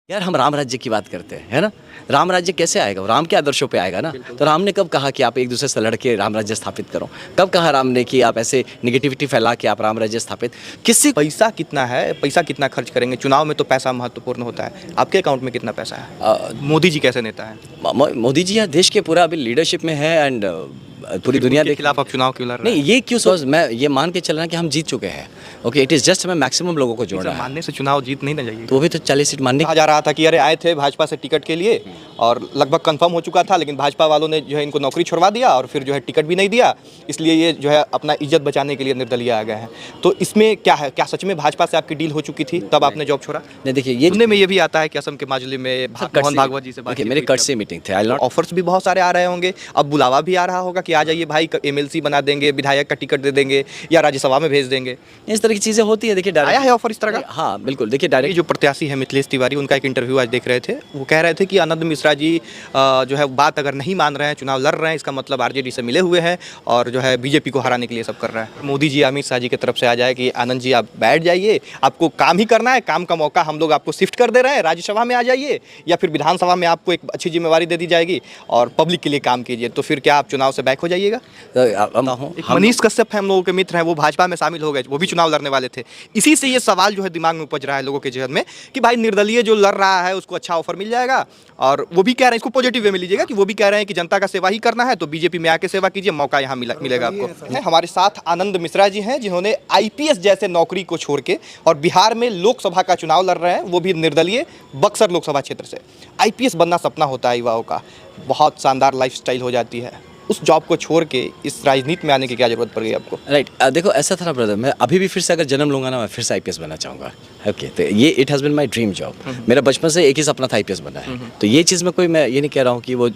यार हम राम राज्य की बात करते हैं, है ना। राम राज्य कैसे आएगा? राम के आदर्शों पे आएगा ना। तो राम ने कब कहा कि आप एक दूसरे से लड़के राम राज्य स्थापित करो? कब कहा राम ने कि आप ऐसे निगेटिविटी फैला के आप राम राज्य स्थापित? किसी पैसा कितना है, पैसा कितना खर्च करेंगे? चुनाव में तो पैसा महत्वपूर्ण होता है। आपके अकाउंट में कितना पैसा है? मोदी जी कैसे नेता है? मोदी जी यहाँ देश के पूरा अभी लीडरशिप में है एंड पूरी दुनिया के खिलाफ आप चुनाव क्यों लड़ रहे हैं? नहीं, ये क्यों सोच, मैं ये मान के चल रहा कि हम जीत चुके हैं। ओके, इट इज़ जस्ट हमें मैक्सिमम लोगों को जोड़ना है। मानने से चुनाव जीत नहीं ना जाइए। तो भी तो 40 सीट मानने कहा जा रहा था कि अरे आए थे भाजपा से टिकट के लिए और लगभग कंफर्म हो चुका था, लेकिन भाजपा वालों ने जो है इनको नौकरी छुड़वा दिया और फिर जो है टिकट भी नहीं दिया, इसलिए ये जो है अपना इज्जत बचाने के लिए निर्दलीय आ गए हैं। तो इसमें क्या है? क्या सच में भाजपा से आपकी डील हो चुकी थी तब आपने जॉब छोड़ा? नहीं, देखिए ये सुनने में ये भी आता है कि असम के माजुली में मोहन भागवत जी से बात मेरे कट से मीटिंग थे। ऑफर्स भी बहुत सारे आ रहे होंगे, अब बुलावा भी आ रहा होगा कि आ जाइए भाई, एमएलसी बना देंगे, विधायक का टिकट दे देंगे या राज्यसभा में भेज देंगे। इस तरह की चीज़ें होती है। देखिए आया है ऑफर इस तरह का? हाँ बिल्कुल। देखिए ये डायरेक्ट जो प्रत्याशी है मिथिलेश तिवारी, उनका एक इंटरव्यू आज देख रहे थे, वो कह रहे थे कि आनंद मिश्रा जी जो है बात अगर नहीं मान रहे हैं, चुनाव लड़ रहे हैं, इसका मतलब आरजेडी से मिले हुए हैं और जो है बीजेपी को हराने के लिए सब कर रहा है। मोदी जी अमित शाह जी की तरफ से आ जाए कि आनंद जी आप बैठ जाइए, आपको काम ही करना है, काम का मौका हम लोग आपको शिफ्ट कर दे रहे हैं, राज्यसभा में आ जाइए या फिर विधानसभा में आपको एक अच्छी जिम्मेवारी दे दी जाएगी और पब्लिक के लिए काम कीजिए, तो फिर क्या आप चुनाव से बैक हो जाइएगा? मनीष कश्यप हम लोगों के मित्र हैं, वो भाजपा में शामिल हो गए, वो भी चुनाव लड़ने वाले थे। इसी से ये सवाल जो है दिमाग में उपज रहा है लोगों के जहन में कि भाई निर्दलीय जो लड़ रहा है उसको अच्छा ऑफर मिल जाएगा, और वो भी कह रहे हैं, इसको पॉजिटिव वे में लीजिएगा कि वो भी कह रहे हैं कि जनता का सेवा ही करना है तो बीजेपी में आके सेवा कीजिए, मौका यहाँ मिलेगा आपको। हमारे साथ आनंद मिश्रा जी हैं, जिन्होंने आईपीएस जैसे नौकरी को छोड़ के और बिहार में लोकसभा का चुनाव लड़ रहे हैं, वो भी निर्दलीय बक्सर लोकसभा क्षेत्र से। आईपीएस बनना सपना होता है युवाओं का, बहुत शानदार लाइफस्टाइल हो जाती है, उस जॉब को छोड़ के इस राजनीति में आने की क्या जरूरत पड़ गई आपको? राइट देखो ऐसा था ना ब्रदर, मैं अभी भी फिर से अगर जन्म लूंगा ना, मैं फिर से आईपीएस बनना चाहूँगा। ओके, तो ये it has been my dream job. मेरा बचपन से एक ही सपना था, आईपीएस बनना है। तो ये चीज़ में कोई, मैं ये नहीं कह रहा हूँ कि वो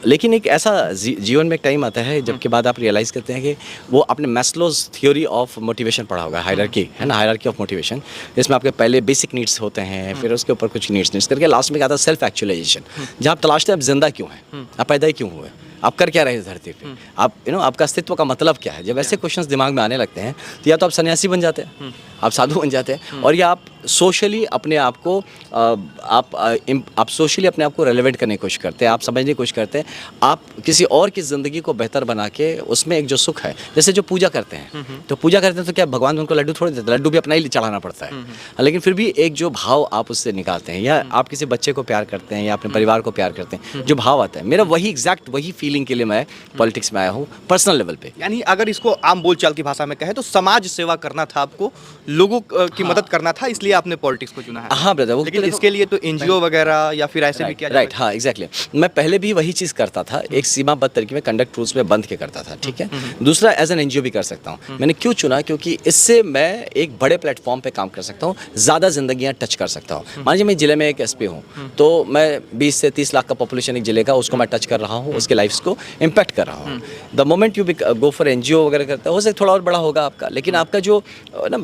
लेकिन एक ऐसा जीवन में एक टाइम आता है जबकि बाद आप रियलाइज़ करते हैं कि वो आपने मैस्लोज थ्योरी ऑफ मोटिवेशन पढ़ा होगा, हायरार्की है ना, हायरार्की ऑफ मोटिवेशन, जिसमें आपके पहले बेसिक नीड्स होते हैं, फिर उसके ऊपर कुछ नीड्स करके लास्ट में क्या आता है सेल्फ एक्चुअलाइजेशन, जहाँ आप तलाशते हैं आप जिंदा क्यों हैं, आप पैदा ही क्यों हुए, आप कर क्या रहे हैं धरती पे, आप आपका अस्तित्व का मतलब क्या है। जब ऐसे क्वेश्चंस दिमाग में आने लगते हैं तो या तो आप सन्यासी बन जाते हैं, आप साधु बन जाते हैं, और या आप सोशली अपने आप को आप सोशली अपने आप को रेलेवेंट करने की कोशिश करते हैं, आप समझने की कोशिश करते हैं, आप किसी और की ज़िंदगी को बेहतर बना के उसमें एक जो सुख है, जैसे जो पूजा करते हैं, तो पूजा करते हैं तो क्या भगवान उनको लड्डू थोड़ी देते हैं, लड्डू भी अपना ही चढ़ाना पड़ता है, लेकिन फिर भी एक जो भाव आप उससे निकालते हैं, या आप किसी बच्चे को प्यार करते हैं या अपने परिवार को प्यार करते हैं, जो भाव आता है, मेरा वही एग्जैक्ट वही फीलिंग के लिए मैं पॉलिटिक्स में आया हूँ पर्सनल लेवल पे। यानी अगर इसको आम बोलचाल की भाषा में कहें तो समाज सेवा करना था आपको, लोगों की मदद करना था, इसलिए आपने पॉलिटिक्स को चुना है। हाँ ब्रदर, वो लेकिन इसके लिए तो एनजीओ वगैरह या फिर ऐसे भी किया राइट, हाँ एग्जैक्टली। मैं पहले भी वही चीज़ करता था, एक सीमाबद्ध तरीके में कंडक्ट रूल्स में बंद के करता था, ठीक है। दूसरा एज एन एनजीओ भी कर सकता हूँ। मैंने क्यों चुना? क्योंकि इससे मैं एक बड़े प्लेटफॉर्म पे काम कर सकता हूँ, ज़्यादा जिंदगियाँ टच कर सकता हूँ। मान लीजिए मैं जिले में एक एसपी हूँ, तो मैं 20 से 30 लाख का पॉपुलेशन एक जिले का, उसको मैं टच कर रहा हूँ, उसके लाइफ्स को इम्पैक्ट कर रहा हूँ। The moment you go for NGO वगैरह करते हो सकता थोड़ा और बड़ा होगा आपका, लेकिन आपका जो ना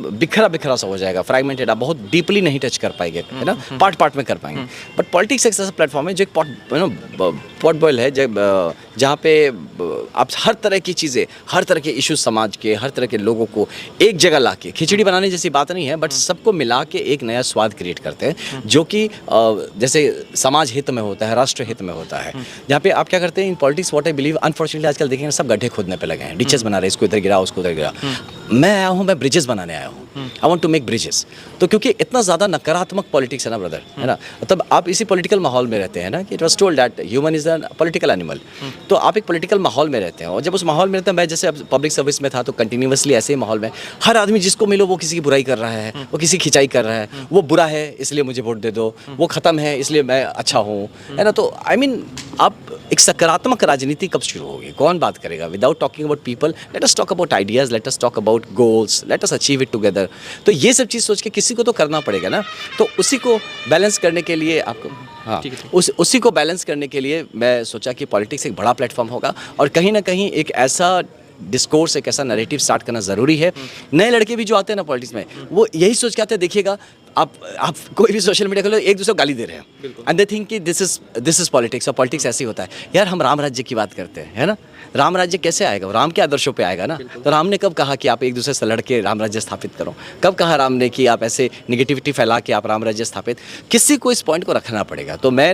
बिखरा सा हो जाएगा, फ्रैगमेंटेड, आप बहुत डीपली नहीं टच कर पाएंगे, है ना, पार्ट में कर पाएंगे। बट पॉलिटिक्स एक ऐसा प्लेटफॉर्म है जो एक पॉट बॉयल है, जहाँ पे आप हर तरह की चीज़ें, हर तरह के इश्यूज समाज के, हर तरह के लोगों को एक जगह ला के, खिचड़ी बनाने जैसी बात नहीं है, बट सबको मिला के एक नया स्वाद क्रिएट करते हैं, जो कि जैसे समाज हित में होता है, राष्ट्र हित में होता है। जहाँ पे आप क्या करते हैं in politics, what I believe, unfortunately आजकल देखेंगे सब गड्ढे खोदने पे लगे हैं, डिचेस बना रहे हैं, इसको इधर गिरा उसको उधर गिरा। मैं आया हूँ, मैं ब्रिजेस बनाने आया हूँ, I want to make bridges. तो क्योंकि इतना ज़्यादा नकारात्मक पॉलिटिक्स है ना ब्रदर, है ना, तब आप इसी पॉलिटिकल माहौल में रहते हैं ना, कि it was told that human is a political animal. तो आप एक पॉलिटिकल माहौल में रहते हैं, और जब उस माहौल में रहते हैं, मैं जैसे पब्लिक सर्विस में था तो कंटिन्यूसली ऐसे ही माहौल में हर आदमी जिसको मिलो वो किसी की बुराई कर रहा है, वो किसी खिंचाई कर रहा है, वो बुरा है इसलिए मुझे वोट दे दो, वो ख़त्म है इसलिए मैं अच्छा हूँ, है ना। तो आई मीन आप एक सकारात्मक राजनीति कब शुरू होगी, कौन बात करेगा? Without talking about people, let us talk about ideas, let us talk about goals, let us achieve it together. तो ये सब चीज़ सोच के किसी को तो करना पड़ेगा ना, तो उसी को बैलेंस करने के लिए आपको, हाँ, उसी को बैलेंस करने के लिए मैं सोचा कि पॉलिटिक्स एक बड़ा प्लेटफॉर्म होगा, और कहीं ना कहीं एक ऐसा डिस्कोर्स, एक ऐसा नैरेटिव स्टार्ट करना ज़रूरी है। नए लड़के भी जो आते हैं ना पॉलिटिक्स में, वो यही सोच के आते हैं, देखिएगा आप कोई भी सोशल मीडिया खोलो, एक दूसरे को गाली दे रहे हैं एंड दे थिंक कि दिस इज पॉलिटिक्स, और पॉलिटिक्स ऐसे ही होता है। यार हम राम राज्य की बात करते हैं, है ना? राम राज्य कैसे आएगा? राम के आदर्शों पे आएगा ना। तो राम ने कब कहा कि आप एक दूसरे से लड़ के राम राज्य स्थापित करो? कब कहा राम ने कि आप ऐसे निगेटिविटी फैला के आप राम राज्य स्थापित? किसी को इस पॉइंट को रखना पड़ेगा। तो मैं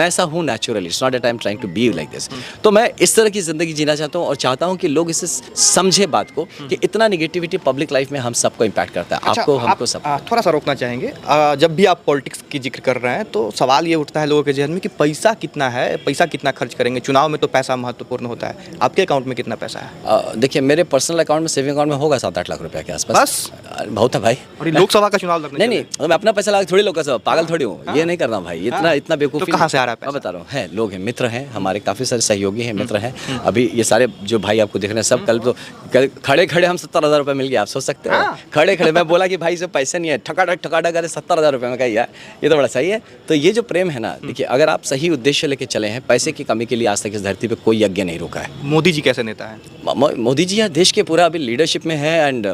ऐसा हूँ naturally, it's not that I am trying to be like this. तो मैं इस तरह की ज़िंदगी जीना चाहता हूँ और चाहता हूँ कि लोग इसे समझे बात को कि इतना निगेटिविटी पब्लिक लाइफ में हम सबको इम्पैक्ट करता है। अच्छा, आपको, हमको, सब। थोड़ा सा रोकना चाहेंगे। जब भी आप पॉलिटिक्स की जिक्र कर रहे हैं तो सवाल ये उठता है लोगों के जहन में कि पैसा कितना है, पैसा कितना खर्च करेंगे? चुनाव में तो पैसा महत्वपूर्ण होता है। आपके अकाउंट में कितना पैसा है? देखिए, मेरे पर्सनल अकाउंट में, सेविंग अकाउंट में होगा 7-8 लाख रुपए के आसपास। बस? बहुत है भाई। और ये लोकसभा का चुनाव लड़ने नहीं, मैं अपना पैसा लगा थोड़ी लोग का, पागल थोड़ी हूँ, ये नहीं करना भाई। इतना बेवकूफ़ी। तो कहाँ से आ रहा है पैसा? मैं बता रहा हूँ, है लोग हैं, मित्र हैं हमारे, काफ़ी सारे सहयोगी हैं, मित्र हैं। अभी ये सारे जो भाई आपको दिख रहे हैं सब, कल तो खड़े हम 70,000 रुपये मिल गया, आप सोच सकते हो। खड़े मैं बोला कि भाई इससे पैसे नहीं है, ठकाठक करे 70,000 रुपये में, कहा यार ये तो बड़ा सही है। तो ये जो प्रेम है ना, देखिए अगर आप सही उद्देश्य लेके चले हैं, पैसे की कमी के लिए आज तक इस धरती पर कोई यज्ञ नहीं रुका है। मोदी जी कैसे नेता है? मोदी जी यहाँ देश के पूरा अभी लीडरशिप में है एंड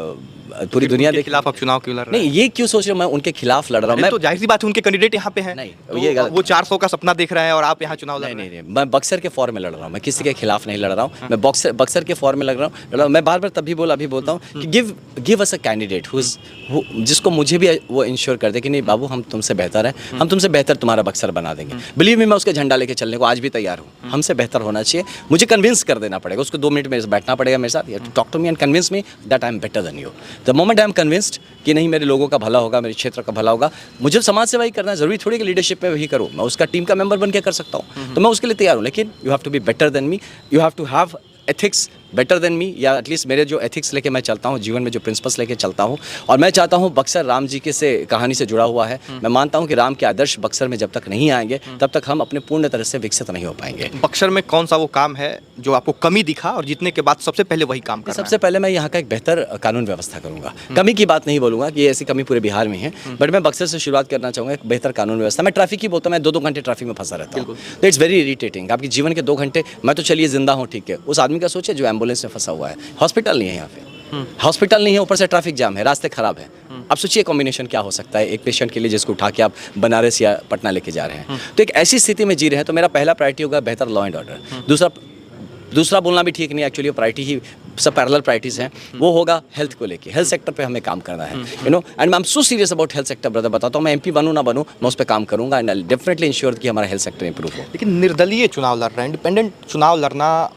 पूरी दुनिया के खिलाफ आप चुनाव क्यों लड़ रहे हैं? नहीं, ये क्यों सोच रहे हो मैं उनके खिलाफ लड़ रहा हूँ? मैं तो जाहिर सी बात है उनके कैंडिडेट यहाँ पे हैं। नहीं, तो ये गलत। वो 400 का सपना देख रहे हैं और आप यहाँ चुनाव लड़ रहे हैं। नहीं, मैं बक्सर के फॉर में लड़ रहा हूँ, मैं किसी के खिलाफ नहीं लड़ रहा हूँ। मैं बक्सर के फॉर में लड़ रहा हूँ। मैं बार बार तब भी बोला, अभी बोलता हूँ कि गिव अस अ कैंडिडेट जिसको मुझे भी वो इंश्योर कर दे कि नहीं बाबू, हम तुमसे बेहतर हैं, हम तुमसे बेहतर तुम्हारा बक्सर बना देंगे। बिलीव मी, मैं उसका झंडा लेके चलने को आज भी तैयार हूँ। हमसे बेहतर होना चाहिए, मुझे कन्विंस कर देना पड़ेगा उसको। 2 मिनट मेरे से बैठना पड़ेगा मेरे साथ, talk to me and convince me that I am better than you. The moment I am convinced कि नहीं मेरे लोगों का भला होगा, मेरे क्षेत्र का भला होगा, मुझे समाज सेवा ही करना है। जरूरी थोड़ी कि लीडरशिप में वही करूँ, मैं उसका टीम का मेंबर बन के कर सकता हूँ, तो मैं उसके लिए तैयार हूँ। लेकिन you have to be better than me, you have to have ethics better than me, या एटलीस्ट मेरे जो एथिक्स लेके मैं चलता हूँ, जीवन में जो प्रिंसिपल्स लेके चलता हूँ। और मैं चाहता हूँ, बक्सर राम जी के से कहानी से जुड़ा हुआ है। मैं मानता हूँ कि राम के आदर्श बक्सर में जब तक नहीं आएंगे तब तक हम अपने पूर्ण तरह से विकसित नहीं हो पाएंगे। बक्सर में कौन सा वो काम है जो आपको कमी दिखा और जीतने के बाद सबसे पहले वही काम करना है? सबसे पहले मैं यहाँ का एक बेहतर कानून व्यवस्था करूँगा। कमी की बात नहीं बोलूँगा कि ऐसी कमी पूरे बिहार में है, बट मैं बक्सर से शुरुआत करना चाहूँगा, एक बेहतर कानून व्यवस्था। मैं ट्रैफिक ही बोलता हूँ, मैं 2-2 घंटे ट्रैफिक में फंसा रहता हूँ, तो इट्स वेरी इरिटेटिंग। आपके जीवन के 2 घंटे, मैं तो चलिए जिंदा हूँ, ठीक है, उस आदमी का सोचिए जो एम्बुलेंस में फंसा हुआ है, हॉस्पिटल नहीं है यहाँ पे, हॉस्पिटल नहीं है, ऊपर से ट्रैफिक जाम है, रास्ते खराब है। अब सोचिए कॉम्बिनेशन क्या हो सकता है एक पेशेंट के लिए जिसको उठा के आप बनारस या पटना लेके जा रहे हैं। तो एक ऐसी स्थिति में जी रहे हैं, तो मेरा पहला प्रायोरिटी होगा बेहतर लॉ एंड ऑर्डर। दूसरा बोलना भी ठीक नहीं, एक्चुअली प्रायोरिटी ही सब पैरेलल प्रायोरिटीज़ हैं, वो होगा हेल्थ को लेके। हेल्थ सेक्टर पे हमें काम करना है, you know, and I am so serious about health sector brother. बताता हूँ, मैं एमपी बनूँ ना बनूँ, मैं उस पर काम करूँगा एंड आई डेफिनेटली इंश्योर कि हमारा हेल्थ सेक्टर इंप्रूव हो। लेकिन निर्दलीय चुनाव लड़ रहे हैं, इंडिपेंडेंट चुनाव लड़ना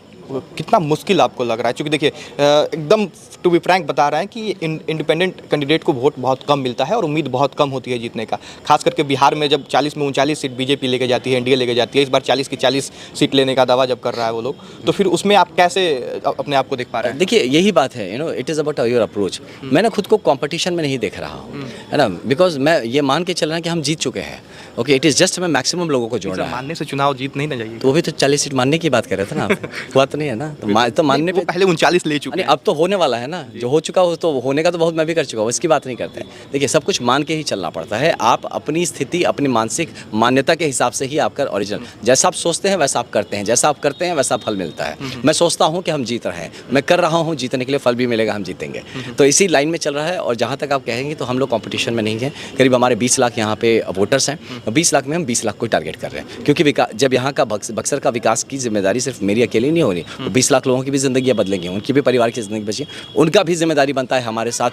कितना मुश्किल आपको लग रहा है? क्योंकि देखिए एकदम टू बी फ्रैंक बता रहे हैं कि इंडिपेंडेंट कैंडिडेट को वोट बहुत कम मिलता है और उम्मीद बहुत कम होती है जीतने का। खास करके बिहार में जब 40 में 39 सीट बीजेपी लेके जाती है, एनडीए लेके जाती है, इस बार 40 की 40 सीट लेने का दावा जब कर रहा है वो लोग, तो फिर उसमें आप कैसे अपने आप को देख पा रहे हैं? देखिए यही बात है, you know, it is about your approach. मैं ना खुद को कंपटीशन में नहीं देख रहा हूँ, है ना, बिकॉज मैं ये मान के चल रहा हूँ कि हम जीत चुके हैं। ओके, इट इज़ जस्ट हमें मैक्सिमम लोगों को जोड़ना है। मानने से चुनाव जीत नहीं ना जाइए। तो वो भी तो 40 सीट मानने की बात कर रहे थे ना आप, हुआ तो नहीं है ना, तो मानने पे पहले 39 ले चुके हैं। अब तो होने वाला है ना, जो हो चुका हो तो होने का तो बहुत मैं भी कर चुका हूँ, इसकी बात नहीं करते हैं। देखिए सब कुछ मान के ही चलना पड़ता है। आप अपनी स्थिति, अपनी मानसिक मान्यता के हिसाब से ही आपका ओरिजिनल, जैसा आप सोचते हैं वैसा आप करते हैं, जैसा आप करते हैं वैसा फल मिलता है। मैं सोचता हूँ कि हम जीत रहे हैं, मैं कर रहा हूँ, जीतने के लिए फल भी मिलेगा, हम जीतेंगे। तो इसी लाइन में चल रहा है। और जहाँ तक आप कहेंगे तो हम लोग कॉम्पिटिशन में नहीं हैं। करीब हमारे 20 लाख यहाँ पे वोटर्स हैं, 20 लाख में हम 20 लाख को टारगेट कर रहे हैं, क्योंकि जब यहाँ का बक्सर का विकास की जिम्मेदारी सिर्फ मेरी अकेली नहीं हो रही, तो 20 लाख लोगों की भी ज़िंदगी बदलेंगी, उनकी भी परिवार की ज़िंदगी बची, उनका भी जिम्मेदारी बनता है हमारे साथ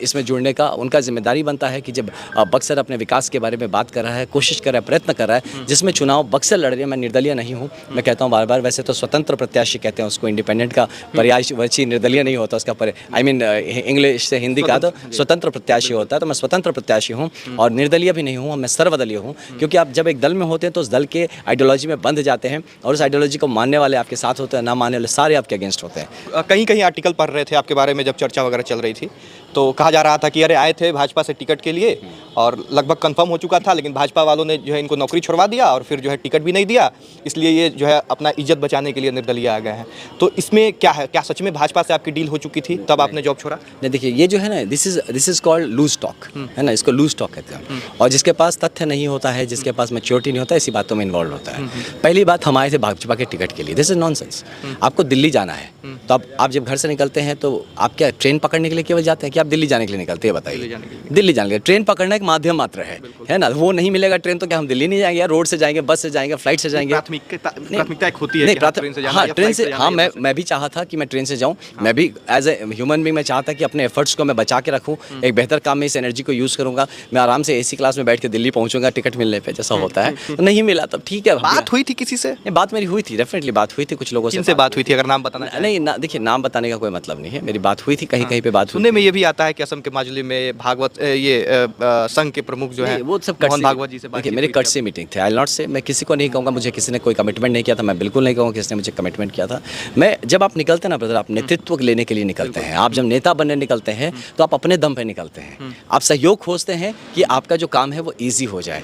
इसमें जुड़ने का। उनका जिम्मेदारी बनता है कि जब बक्सर अपने विकास के बारे में बात कर रहा है, कोशिश कर रहा है, प्रयत्न कर रहा है, जिसमें चुनाव बक्सर लड़ रही है। मैं निर्दलीय नहीं हूँ, मैं कहता हूँ बार बार, वैसे तो स्वतंत्र प्रत्याशी कहते हैं उसको, इंडिपेंडेंट का पर्यायवाची निर्दलीय नहीं होता उसका, आई मीन इंग्लिश से हिंदी का तो स्वतंत्र प्रत्याशी होता है। तो मैं स्वतंत्र प्रत्याशी हूँ और निर्दलीय भी नहीं हूँ, मैं सर्वदलीय हूँ। क्योंकि आप जब एक दल में होते हैं तो उस दल के आइडियोलॉजी में बंध जाते हैं, और उस आइडियोलॉजी को मानने वाले आपके साथ होते हैं, ना मानने वाले सारे आपके अगेंस्ट होते हैं। कहीं कहीं आर्टिकल पढ़ रहे थे आपके बारे में, जब चर्चा वगैरह चल रही थी, तो कहा जा रहा था कि अरे आए थे भाजपा से टिकट के लिए और लगभग कंफर्म हो चुका था, लेकिन भाजपा वालों ने जो है इनको नौकरी छुड़वा दिया और फिर जो है टिकट भी नहीं दिया, इसलिए ये जो है अपना इज्जत बचाने के लिए निर्दलीय आ गए हैं। तो इसमें क्या है, क्या सच में भाजपा से आपकी डील हो चुकी थी तब आपने जॉब छोड़ा? नहीं, देखिए ये जो है ना, this is called loose talk, है ना, इसको लूज टॉक कहते हैं। और जिसके पास तथ्य नहीं होता है, जिसके पास मैच्योरिटी नहीं होता है, ऐसी बातों में इन्वॉल्व होता है। पहली बात, हम आए थे भाजपा के टिकट के लिए, दिस इज नॉनसेंस। आपको दिल्ली जाना है, तो आप जब घर से निकलते हैं तो आप क्या ट्रेन पकड़ने के लिए केवल जाते हैं कि आप दिल्ली जाने के लिए निकलते हैं? बताइए, दिल्ली जाने के लिए ट्रेन पकड़ना एक माध्यम मात्र है ना। वो नहीं मिलेगा ट्रेन तो क्या हम दिल्ली नहीं जाएंगे यार, रोड से जाएंगे, बस से जाएंगे, फ्लाइट से जाएंगे। प्राथमिकता एक होती है नहीं, कि हाँ, ट्रेन से जाना हाँ या ट्रेन फ्लाइट से, जाना हाँ या मैं भी चाहा था कि मैं ट्रेन से जाऊँ। मैं भी एज ए ह्यूमन बीइंग मैं चाहता कि अपने एफर्ट्स को मैं बचा के रखूँ, एक बेहतर काम में इस एनर्जी को यूज़ करूँगा। मैं आराम से एसी क्लास में बैठ के दिल्ली पहुँचूंगा टिकट मिलने पे, जैसा होता है। तो नहीं मिला तब ठीक है। बात हुई थी किसी से? नहीं, बात मेरी हुई थी, डेफिनेटली बात हुई थी कुछ लोगों से। किनसे बात हुई थी, अगर नाम बताना चाहें? नहीं ना, देखिए नाम बताने का कोई मतलब नहीं है, मेरी बात हुई थी कहीं कहीं पे बात हुई। सुनने में ये भी आता है कि असम के माजुली में भागवत संघ के प्रमुख जो है वो सब मोहन भागवत जी से बात देखिए मेरे कट से मीटिंग थे। आई नॉट से, मैं किसी को नहीं कहूँगा मुझे किसी ने कोई कमिटमेंट नहीं किया था, मैं बिल्कुल नहीं कहूँगा किसी ने मुझे कमिटमेंट किया था। मैं जब आप निकलते हैं ना ब्रदर, आप नेतृत्व लेने के लिए निकलते हैं। आप जब नेता बनने निकलते हैं तो आप अपने दम पे निकलते हैं। आप सहयोग खोजते हैं कि आपका जो काम है वो ईजी हो जाए।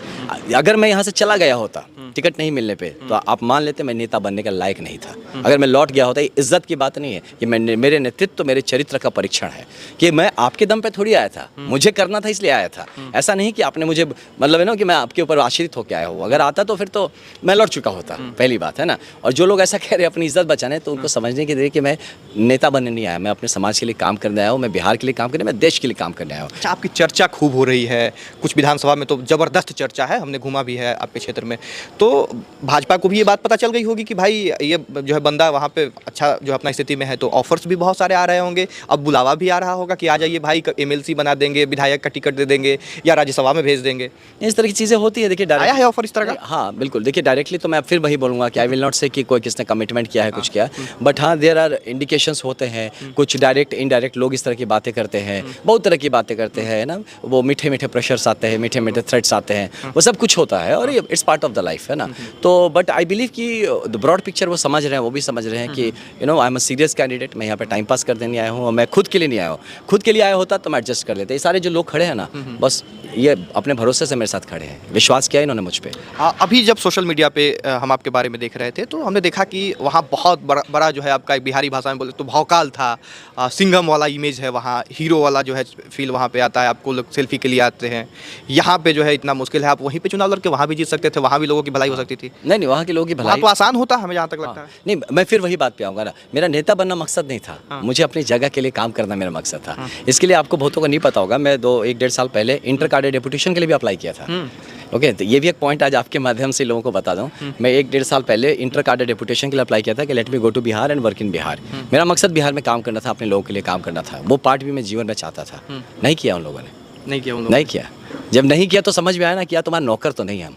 अगर मैं यहाँ से चला गया होता टिकट नहीं मिलने पे, तो आप मान लेते मैं नेता बनने का लायक नहीं था। अगर मैं लौट गया होता, ये इज्जत की बात नहीं है, ये मेरे नेतृत्व मेरे चरित्र का परीक्षण है कि मैं आपके दम पे थोड़ी आया था, मुझे करना था इसलिए आया था। ऐसा नहीं कि आपने मुझे मतलब है ना कि मैं आपके ऊपर आश्रित होकर आया हूँ। अगर आता तो फिर तो मैं लौट चुका होता, पहली बात है ना। और जो लोग ऐसा कह रहे हैं अपनी इज्जत बचाने, तो उनको समझने की देर कि मैं नेता बनने नहीं आया, मैं अपने समाज के लिए काम करने आया हूँ, मैं बिहार के लिए काम करने, मैं देश के लिए काम करने आया हूँ। अच्छा, आपकी चर्चा खूब हो रही है, कुछ विधानसभा में तो जबरदस्त चर्चा है, हमने घूमा भी है आपके क्षेत्र में। तो भाजपा को भी ये बात पता चल गई होगी कि भाई ये जो है बंदा वहाँ पे अच्छा जो अपना स्थिति में है, तो ऑफर्स भी बहुत सारे आ रहे होंगे। अब बुलावा भी आ रहा होगा कि आ जाइए भाई, एमएलसी बना देंगे, विधायक का टिकट दे देंगे या राज्यसभा में भेज देंगे। इस तरह की चीज़ें होती है। देखिए आया है ऑफर इस तरह का? हाँ बिल्कुल। देखिए डायरेक्टली तो मैं फिर वही बोलूँगा कि आई विल नॉट से कि कोई किसने कमिटमेंट किया है कुछ किया, बट हाँ देयर आर इंडिकेशंस होते हैं। कुछ डायरेक्ट इनडायरेक्ट लोग इस तरह की बातें करते हैं, बहुत तरह की बातें करते हैं ना। वो मीठे मीठे प्रेशर्स आते हैं, मीठे मीठे थ्रेट्स आते हैं, वो सब कुछ होता है और ये it's part of the life है ना। तो बट आई बिलीव कि द ब्रॉड पिक्चर वो समझ रहे हैं, वो भी समझ रहे हैं कि you know I am a serious candidate. मैं यहाँ पे टाइम पास करने नहीं आया हूँ और मैं खुद के लिए नहीं आया हूँ। खुद के लिए आया होता तो मैं एडजस्ट कर लेते। ये सारे जो लोग खड़े हैं ना, बस ये अपने भरोसे से मेरे साथ खड़े हैं, विश्वास किया इन्होंने मुझ पर। अभी जब सोशल मीडिया पे हम आपके बारे में देख रहे थे, तो हमने देखा कि वहाँ बहुत बड़ा जो है आपका एक बिहारी भाषा में बोले तो भौकाल था, सिंघम वाला इमेज है वहाँ, हीरो वाला जो है फील वहाँ पे आता है, आपको लोग सेल्फी के लिए आते हैं। यहाँ पे जो है इतना मुश्किल है, आप वहीं पे चुनाव लड़के वहाँ भी जीत सकते थे, वहाँ भी लोगों की भलाई हो सकती थी। नहीं, वहाँ के लोगों की वहाँ भलाई तो आसान होता, हमें जहाँ तक लगता है। नहीं, मैं फिर वही बात पे आऊँगा ना, मेरा नेता बनना मकसद नहीं था। मुझे अपनी जगह के लिए काम करना मेरा मकसद था। इसके लिए आपको बहुतों को नहीं पता होगा, मैं 1-1.5 साल पहले इंटर काडर डेपुटेशन के लिए भी अप्लाई किया था। ओके, तो ये भी एक पॉइंट आज आपके माध्यम से लोगों को बता दूं। मैं 1-1.5 साल पहले इंटर काडर डेपुटेशन के लिए अप्लाई किया था कि let me go to Bihar and work in Bihar. मेरा मकसद बिहार में काम करना था, अपने लोगों के लिए काम करना था। वो पार्ट भी मैं जीवन में चाहता था। नहीं किया उन लोगों ने, नहीं किया। जब नहीं किया तो समझ में आया ना, किया तुम्हारा नौकर तो नहीं हम,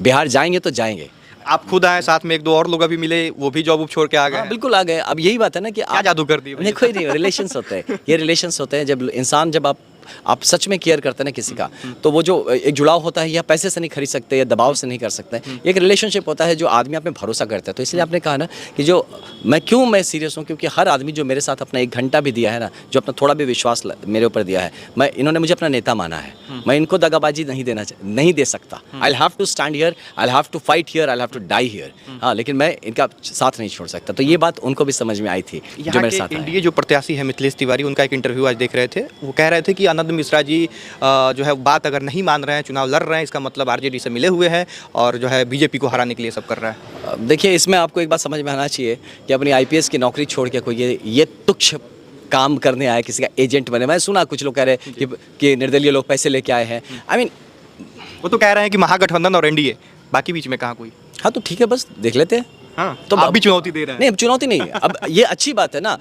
बिहार जाएंगे तो जाएंगे। आप खुद आए, साथ में 1-2 और लोग अभी मिले, वो भी जॉब छोड़ के आ गए। बिल्कुल आ गए। अब यही बात है ना कि क्या जादू कर दिया? नहीं, कोई नहीं, रिलेशंस होते हैं, ये रिलेशंस होते हैं। जब इंसान जब आप सच में केयर करते हैं ना किसी का, तो वो जो एक जुड़ाव होता है, या पैसे से नहीं खरीद सकते या दबाव से नहीं कर सकते। एक रिलेशनशिप होता है जो आदमी आप में भरोसा करता है। तो इसलिए आपने कहा ना कि जो मैं सीरियस हूँ, क्योंकि हर आदमी जो मेरे साथ अपना 1 घंटा भी दिया है ना, जो अपना थोड़ा भी विश्वास मेरे ऊपर दिया है, इन्होंने मुझे अपना नेता माना है। मैं इनको दगाबाजी नहीं दे सकता। I have to stand here, I have to fight here, I have to die here. हाँ, लेकिन मैं इनका साथ नहीं छोड़ सकता। तो ये बात उनको भी समझ में आई थी जो मेरे साथ। इंडिया जो प्रत्याशी है मिथिलेश तिवारी, उनका एक इंटरव्यू आज देख रहे थे। वो कह रहे थे कि आनंद मिश्रा जी जो है बात अगर नहीं मान रहे हैं, चुनाव लड़ रहे हैं, इसका मतलब आरजेडी से मिले हुए हैं और जो है बीजेपी को हराने के लिए सब कर रहा है। देखिए, इसमें आपको एक बात समझ में आना चाहिए कि अपनी आईपीएस की नौकरी छोड़ के कोई ये तुच्छ काम करने आया, किसी का एजेंट बने। मैं सुना कुछ लोग कह रहे हैं कि निर्दलीय लोग पैसे लेके आए हैं। आई मीन, वो तो कह रहे हैं कि महागठबंधन और एनडीए, बाकी बीच में कहाँ कोई। हाँ तो ठीक है, बस देख लेते हैं। हाँ, तो आप भी चुनौती दे रहे हैं। नहीं, चुनौती नहीं है। अब ये अच्छी बात है ना।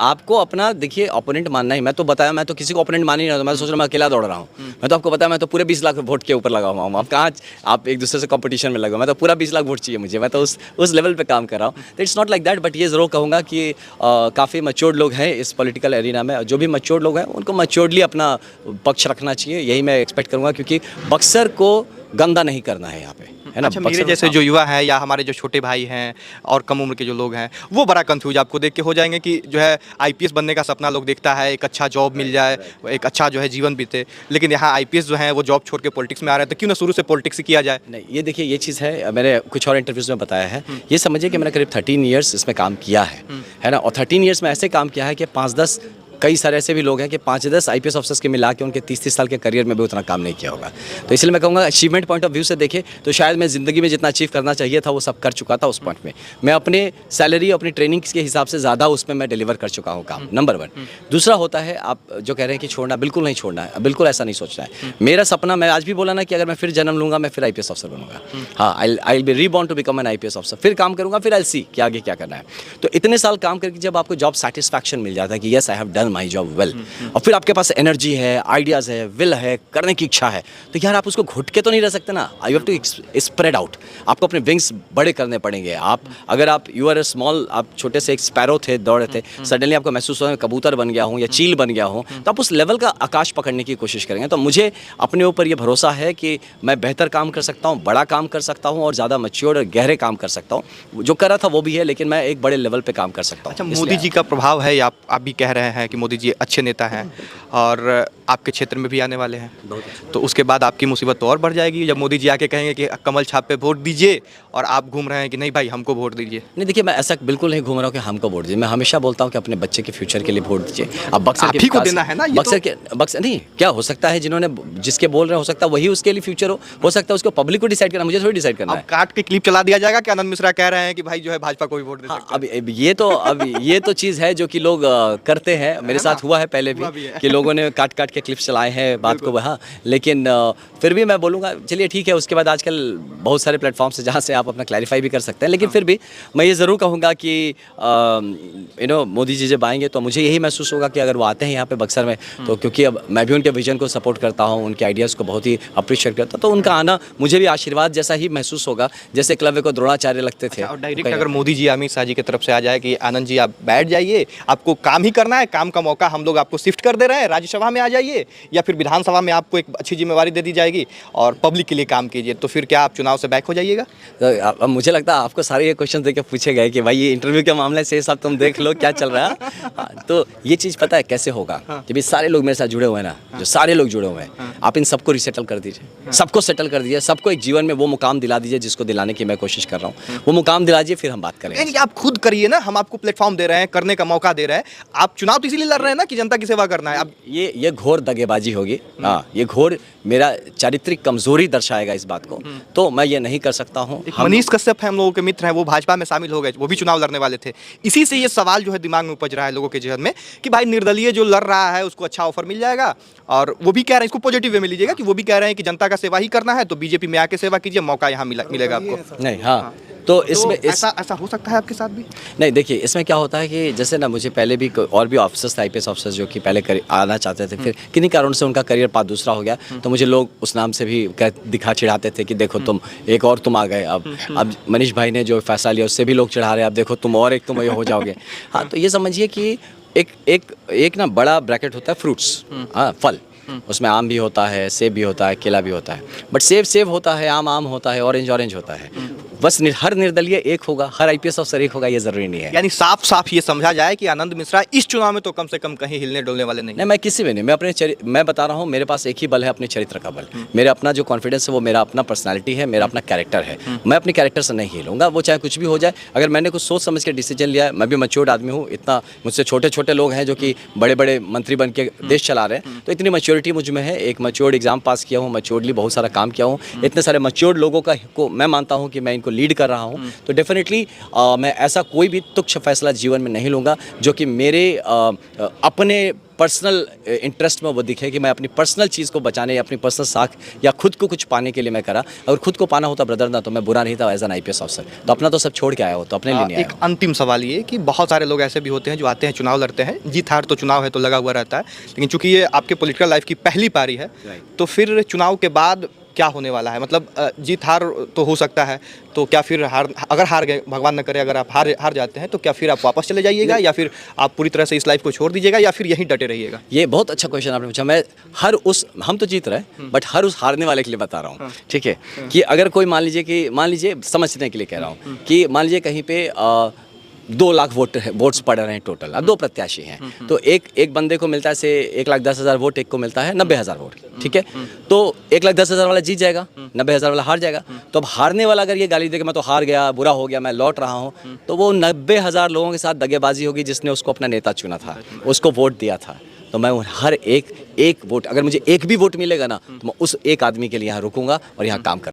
आपको अपना देखिए ओपोनेंट मानना ही। मैं तो बताया, मैं तो किसी को ओपोनेंट मान ही नहीं रहा। मैं सोच रहा मैं अकेला दौड़ रहा हूँ। मैं तो आपको बताया, मैं तो पूरे 20 लाख वोट के ऊपर लगा हुआ हूँ। आप कहाँ आप एक दूसरे से कंपटीशन में लगा। मैं तो पूरा 20 लाख वोट चाहिए मुझे। मैं तो उस लेवल पे काम कर रहा हूँ। It's not like that. But ये ज़रूर कहूँगा कि काफ़ी मैच्योर्ड लोग हैं इस पॉलिटिकल एरिना में। जो भी मैच्योर्ड लोग हैं उनको मैच्योर्डली अपना पक्ष रखना चाहिए, यही मैं एक्सपेक्ट करूँगा, क्योंकि बक्सर को गंदा नहीं करना है यहाँ पे, है ना। अच्छा, मेरे जैसे जो युवा हैं या हमारे जो छोटे भाई हैं और कम उम्र के जो लोग हैं, वो बड़ा कंफ्यूज आपको देख के हो जाएंगे कि जो है आईपीएस बनने का सपना लोग देखता है, एक अच्छा जॉब मिल जाए, एक अच्छा जो है जीवन बीते। लेकिन यहाँ आईपीएस जो है वो जॉब छोड़ के पॉलिटिक्स में आ रहे हैं, तो क्यों ना शुरू से पॉलिटिक्स किया जाए। नहीं, ये देखिए, ये चीज़ है, मैंने कुछ और इंटरव्यूज़ में बताया है। ये समझिए कि मैंने करीब 13 ईयर्स इसमें काम किया है ना। और 13 ईयर्स में ऐसे काम किया है कि 5-10 कई सारे ऐसे भी लोग हैं कि 5-10 आईपीएस ऑफिसर्स के मिला के उनके 30-30 साल के करियर में भी उतना काम नहीं किया होगा। तो इसलिए मैं कहूँगा अचीवमेंट पॉइंट ऑफ व्यू से देखें तो शायद मैं ज़िंदगी में जितना अचीव करना चाहिए था वो सब कर चुका था उस पॉइंट में। मैं अपने सैलरी अपनी ट्रेनिंग के हिसाब से ज़्यादा उसमें मैं डिलीवर कर चुका हूँ काम, नंबर 1। दूसरा होता है आप जो कह रहे हैं कि छोड़ना, बिल्कुल नहीं छोड़ना है, बिल्कुल ऐसा नहीं सोचना है। मेरा सपना, मैं आज भी बोला ना कि अगर मैं फिर जन्म लूँगा मैं फिर आईपीएस ऑफिसर बनूंगा। हाँ, I will be reborn to become an IPS officer. फिर काम करूँगा, फिर आई विल सी कि आगे क्या करना है। तो इतने साल काम करके जब आपको जॉब सेटिस्फैक्शन मिल जाता है कि yes I have done my job well, और फिर आपके पास एनर्जी है, आइडियाज़ है, विल है, करने की इच्छा है, तो यार आप उसको घुट के तो नहीं रह सकते ना। I have to spread out. आपको अपने विंग्स बड़े करने पड़ेंगे। आप अगर आप यू आर ए स्मॉल, आप छोटे से एक स्पैरो थे, दौड़ रहे थे, सडनली आपको महसूस हो कबूतर बन गया हूँ या चील बन गया हूँ, तो आप उस लेवल का आकाश पकड़ने की कोशिश करेंगे। तो मुझे अपने ऊपर ये भरोसा है कि मैं बेहतर काम कर सकता हूँ, बड़ा काम कर सकता हूँ और ज़्यादा मैच्योर और गहरे काम कर सकता हूँ। जो कर रहा था वो भी है, लेकिन मैं एक बड़े लेवल पे काम कर सकता हूँ। अच्छा, मोदी जी का प्रभाव है, आप भी कह रहे हैं कि मोदी जी अच्छे नेता हैं और आपके क्षेत्र में भी आने वाले हैं, तो उसके बाद आपकी मुसीबत तो और बढ़ जाएगी जब मोदी जी आके कहेंगे कि कमल छाप पे वोट दीजिए और आप घूम रहे हैं कि नहीं भाई हमको वोट दीजिए। नहीं देखिए, मैं ऐसा बिल्कुल नहीं घूम रहा हूँ कि हमको वोट दीजिए। मैं हमेशा बोलता हूँ कि अपने बच्चे के फ्यूचर के लिए वोट दीजिए। अब बक्सर आप ही को देना है ना, ये बक्सर के बक्सर नहीं, क्या हो सकता है जिन्होंने जिसके बोल रहे हो सकता है वही उसके लिए फ्यूचर हो सकता है उसको पब्लिक को डिसाइड करना, मुझे थोड़ी डिसाइड करना है। काट के क्लिप चला दिया जाएगा कि आनंद मिश्रा कह रहे हैं कि भाई जो है भाजपा को भी वोट दे सकते हैं। अब ये तो चीज़ है जो कि लोग करते हैं। मेरे साथ हुआ है पहले भी कि लोगों ने काट काट के क्लिप्स चलाए हैं बात को, हाँ। लेकिन फिर भी मैं बोलूँगा चलिए ठीक है। उसके बाद आजकल बहुत सारे प्लेटफॉर्म्स हैं जहाँ से आप अपना क्लैरिफाई भी कर सकते हैं, लेकिन फिर भी मैं ये ज़रूर कहूँगा कि मोदी जी जब आएंगे तो मुझे यही महसूस होगा कि अगर वो आते हैं यहाँ पे बक्सर में, तो क्योंकि अब मैं भी उनके विजन को सपोर्ट करता हूँ, उनके आइडियाज़ को बहुत ही अप्रिशिएट करता हूँ, तो उनका आना मुझे भी आशीर्वाद जैसा ही महसूस होगा जैसे एकलव्य को द्रोणाचार्य लगते थे। और डायरेक्ट अगर मोदी जी अमित शाह जी की तरफ से आ जाए कि आनंद जी आप बैठ जाइए, आपको काम ही करना है, काम का मौका हम लोग आपको शिफ्ट कर दे रहे हैं, राज्यसभा में आ जाइए या फिर विधानसभा में आपको एक अच्छी जिम्मेवारी दे दी जाएगी और पब्लिक के लिए काम कीजिए, तो फिर क्या आप चुनाव से बैक हो जाइएगा? अब मुझे लगता है आपको सारे ये क्वेश्चन देके पूछे गए कि भाई ये इंटरव्यू के मामले से सब तुम देख लो क्या चल रहा है। हाँ, तो ये चीज़ पता है कैसे होगा, जब ये सारे लोग मेरे साथ जुड़े हुए हैं ना, जो सारे लोग जुड़े हुए हैं, आप इन सबको रिसेटल कर दीजिए, सबको सेटल कर दीजिए, सबको एक जीवन में वो मुकाम दिला दीजिए जिसको दिलाने की मैं कोशिश कर रहा हूँ। वो मुकाम दिला दीजिए, फिर हम बात करेंगे। यानी कि आप खुद करिए ना, हम आपको प्लेटफॉर्म दे रहे हैं, करने का मौका दे रहे हैं। आप चुनाव तो इसीलिए लड़ रहे हैं ना कि जनता की सेवा करना है। अब ये घोर दगेबाजी होगी। हाँ, ये घोर मेरा चारित्रिक कमजोरी दर्शाएगा इस बात को, तो मैं ये नहीं कर सकता हूँ। मनीष कश्यप है, हम लोगों के मित्र हैं, वो भाजपा में शामिल हो गए, वो भी चुनाव लड़ने वाले थे। इसी से ये सवाल जो है दिमाग में उपज रहा है लोगों के जहन में कि भाई निर्दलीय जो लड़ रहा है उसको अच्छा ऑफर मिल जाएगा, और वो भी कह रहे हैं, इसको पॉजिटिव वे में लीजिएगा कि वो भी कह रहे हैं कि जनता का सेवा ही करना है तो बीजेपी में आके सेवा कीजिए, मौका यहाँ मिलेगा आपको। नहीं, हाँ, तो इसमें ऐसा हो सकता है आपके साथ भी? नहीं, देखिए इसमें क्या होता है कि जैसे ना मुझे पहले भी और भी ऑफिसर्स थे, आईपीएस ऑफिसर्स जो कि पहले आना चाहते थे, फिर किन्हीं कारणों से उनका करियर पाथ दूसरा हो गया, तो मुझे लोग उस नाम से भी दिखा चिढ़ाते थे कि देखो तुम एक और तुम आ गए। अब मनीष भाई ने जो फैसला लिया उससे भी लोग चिढ़ा रहे हैं, अब देखो तुम और एक तुम ये हो जाओगे। हाँ, तो ये समझिए कि एक ना बड़ा ब्रैकेट होता है फ्रूट्स, हाँ, फल, उसमें आम भी होता है, सेब भी होता है, केला भी होता है, बट सेब होता है, आम होता है, ऑरेंज होता है। बस हर निर्दलीय एक होगा, हर आईपीएस अफसर एक होगा, ये जरूरी नहीं है। यानी साफ साफ ये समझा जाए कि आनंद मिश्रा इस चुनाव में तो कम से कम कहीं हिलने डोलने वाले नहीं। मैं किसी में नहीं, मैं बता रहा हूँ, मेरे पास एक ही बल है, अपने चरित्र का बल। मेरा अपना जो कॉन्फिडेंस है वो मेरा अपना पर्सनालिटी है, मेरा अपना कैरेक्टर है। मैं अपने कैरेक्टर से नहीं हिलूंगा, वो चाहे कुछ भी हो जाए। अगर मैंने कुछ सोच समझ के डिसीजन लिया है, मैं भी मैच्योर्ड आदमी हूँ, इतना मुझसे छोटे छोटे लोग हैं जो कि बड़े बड़े मंत्री बन के देश चला रहे हैं, तो इतनी मैच्योरिटी मुझ में है। एक मैच्योर्ड एग्जाम पास किया हूँ, मैच्योर्डली बहुत सारा काम किया हूँ, इतने सारे मैच्योर्ड लोगों को मैं मानता हूँ कि मैं इनको लीड कर रहा हूँ, तो डेफिनेटली मैं ऐसा कोई भी तुच्छ फैसला जीवन में नहीं लूँगा जो कि मेरे अपने पर्सनल इंटरेस्ट में वो दिखे कि मैं अपनी पर्सनल चीज़ को बचाने या अपनी पर्सनल साख या खुद को कुछ पाने के लिए मैं करा। अगर खुद को पाना होता ब्रदर ना, तो मैं बुरा नहीं था एज एन आईपीएस ऑफिसर, तो अपना तो सब छोड़ के आया हो, तो अपने लिए नहीं आया। एक अंतिम सवाल ये कि बहुत सारे लोग ऐसे भी होते हैं जो आते हैं, चुनाव लड़ते हैं, जीत हार तो चुनाव है तो लगा हुआ रहता है, लेकिन चूंकि ये आपके पॉलिटिकल लाइफ की पहली पारी है, तो फिर चुनाव के बाद क्या होने वाला है? मतलब जीत हार तो हो सकता है, तो क्या फिर अगर हार गए, भगवान न करे अगर आप हार जाते हैं, तो क्या फिर आप वापस चले जाइएगा या फिर आप पूरी तरह से इस लाइफ को छोड़ दीजिएगा या फिर यहीं डटे रहिएगा? ये बहुत अच्छा क्वेश्चन आपने पूछा। मैं हम तो जीत रहे हैं, बट हर उस हारने वाले के लिए बता रहा हूँ, ठीक है, कि अगर कोई मान लीजिए समझने के लिए कह रहा हूँ कि मान लीजिए कहीं पे 2 लाख वोट्स पड़ रहे हैं टोटल, अब 2 प्रत्याशी हैं, तो एक बंदे को मिलता है से 1,10,000 वोट, एक को मिलता है 90,000 वोट, ठीक है। तो 1,10,000 वाला जीत जाएगा, 90,000 वाला हार जाएगा। तो अब हारने वाला अगर ये गाली दे कि मैं तो हार गया, बुरा हो गया, मैं लौट रहा हूँ, तो वो 90,000 लोगों के साथ दगेबाजी होगी जिसने उसको अपना नेता चुना था, उसको वोट दिया था। तो मैं हर एक वोट, अगर मुझे एक भी वोट मिलेगा ना, तो मैं उस एक आदमी के लिए यहाँ रुकूंगा और यहाँ काम कर